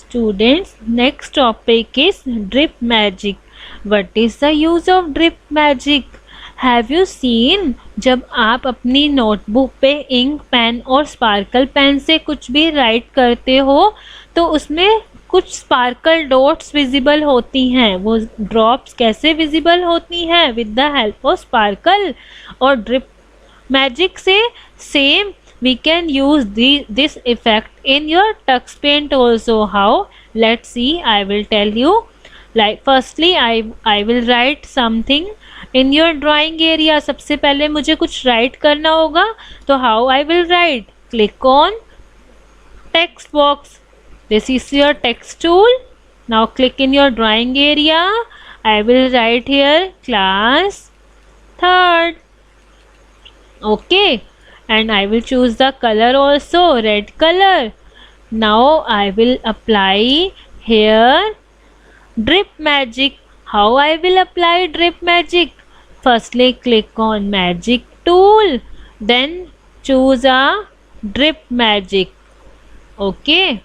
Students, next topic is drip magic. What is the use of drip magic? Have you seen जब आप अपनी notebook पे ink pen और sparkle pen से कुछ भी राइट करते हो तो उसमें कुछ स्पार्कल डॉट्स विजिबल होती हैं. वो ड्रॉप्स कैसे विजिबल होती हैं? With the help of sparkle. और ड्रिप मैजिक से same we can use this effect in your tux paint also. How? Let's see. I will tell you. Like firstly I will write something in your drawing area. सबसे पहले मुझे कुछ write करना होगा. तो how I will write? Click on text box. This is your text tool. Now click in your drawing area. I will write here class 3rd. Okay. And I will choose the color also, red color. Now I will apply here drip magic. How I will apply drip magic? Firstly click on magic tool, then choose a drip magic. Okay.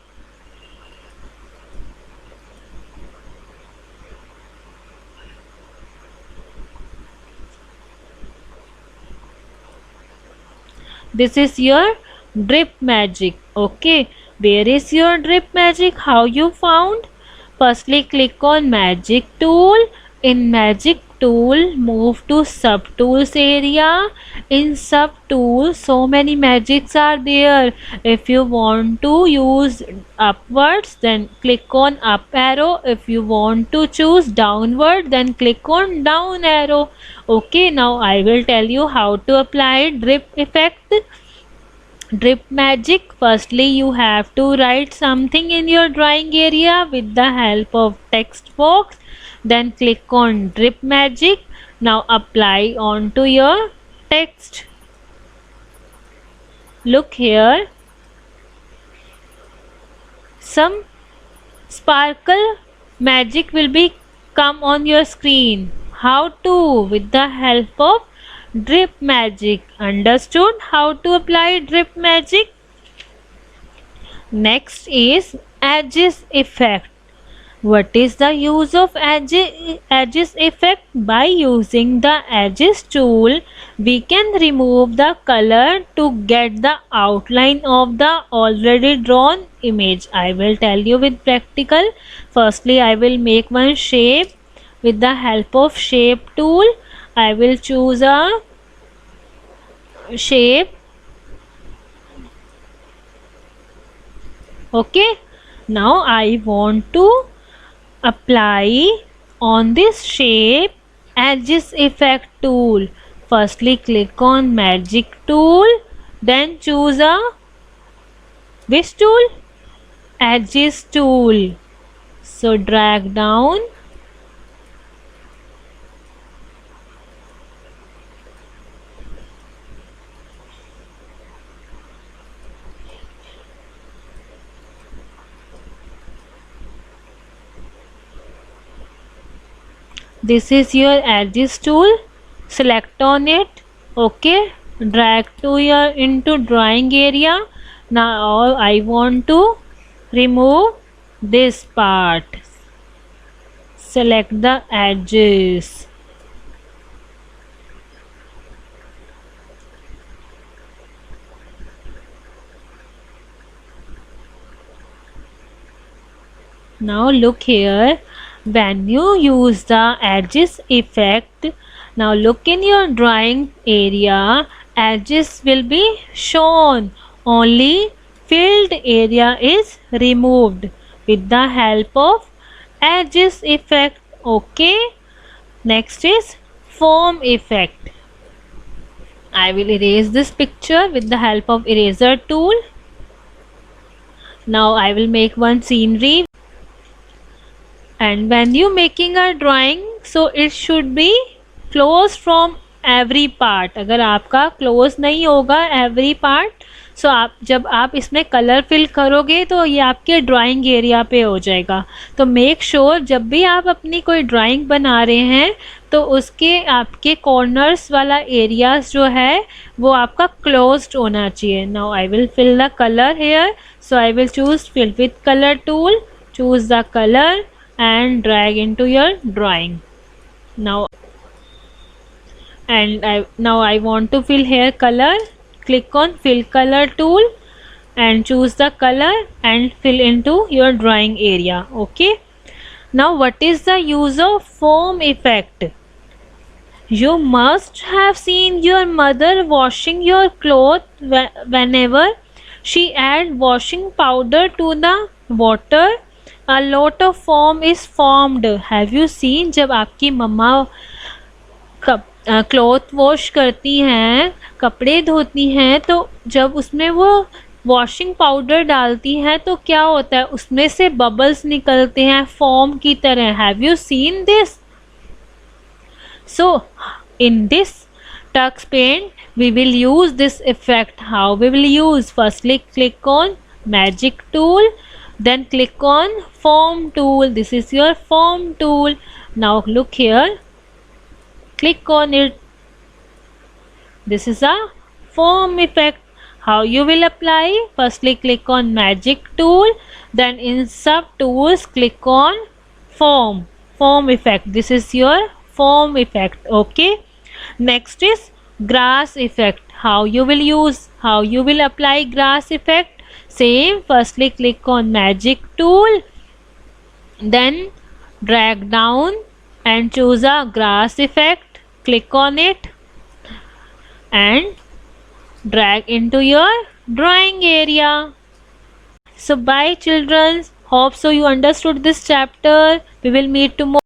This is your drip magic. Okay, where is your drip magic? How you found? Firstly click on magic tool. In magic tool move to sub tools area. In sub tools so many magics are there. If you want to use upwards then click on up arrow. If you want to choose downward then click on down arrow. Okay, now I will tell you how to apply drip effect. Drip magic. Firstly you have to write something in your drawing area with the help of text box. Then click on drip magic. Now apply onto your text. Look here, some sparkle magic will be come on your screen. How to? With the help of drip magic. Understood how to apply drip magic? Next is edges effect. What is the use of edges effect? By using the edges tool we can remove the color to get the outline of the already drawn image. I will tell you with practical. Firstly I will make one shape. With the help of shape tool I will choose a shape. Okay, now I want to apply on this shape edges effect tool. Firstly click on magic tool, then choose a which tool? Edges tool. So drag down. This is your edges tool. Select on it. Okay, drag to your into drawing area. Now I want to remove this part. Select the edges. Now look here. When you use the edges effect, now look in your drawing area, edges will be shown, only filled area is removed with the help of edges effect. Okay, next is foam effect. I will erase this picture with the help of eraser tool. Now I will make one scenery. And when you making a drawing so it should be close from every part. अगर आपका close नहीं होगा every part सो जब आप इसमें colour fill करोगे तो ये आपके ड्राइंग एरिया पे हो जाएगा. तो मेक श्योर जब भी आप अपनी कोई ड्राइंग बना रहे हैं तो उसके आपके कॉर्नर्स वाला एरियाज जो है वो आपका क्लोज्ड होना चाहिए. Now I will fill the colour here, so I will choose fill with colour tool. choose the color and drag into your drawing. Now I want to fill here color. Click on fill color tool and choose the color and fill into your drawing area. Okay. Now what is the use of foam effect? You must have seen your mother washing your clothes whenever she add washing powder to the water. A lot of foam is formed. Have you seen जब आपकी मम्मा cloth wash करती हैं, कपड़े धोती हैं, तो जब उसमें वो वॉशिंग पाउडर डालती हैं तो क्या होता है, उसमें से बबल्स निकलते हैं फोम की तरह. Have you seen this? So in this tux paint we will use this effect. How we will use? Firstly click on magic tool, then click on foam tool. This is your foam tool. Now look here, click on it. This is a foam effect. How you will apply? Firstly click on magic tool, then in sub tools click on foam effect. This is your foam effect. Okay. Next is grass effect. How you will use? How you will apply grass effect? Same. Firstly click on magic tool, then drag down and choose a grass effect. Click on it and drag into your drawing area. So bye children. Hope so you understood this chapter. We will meet tomorrow.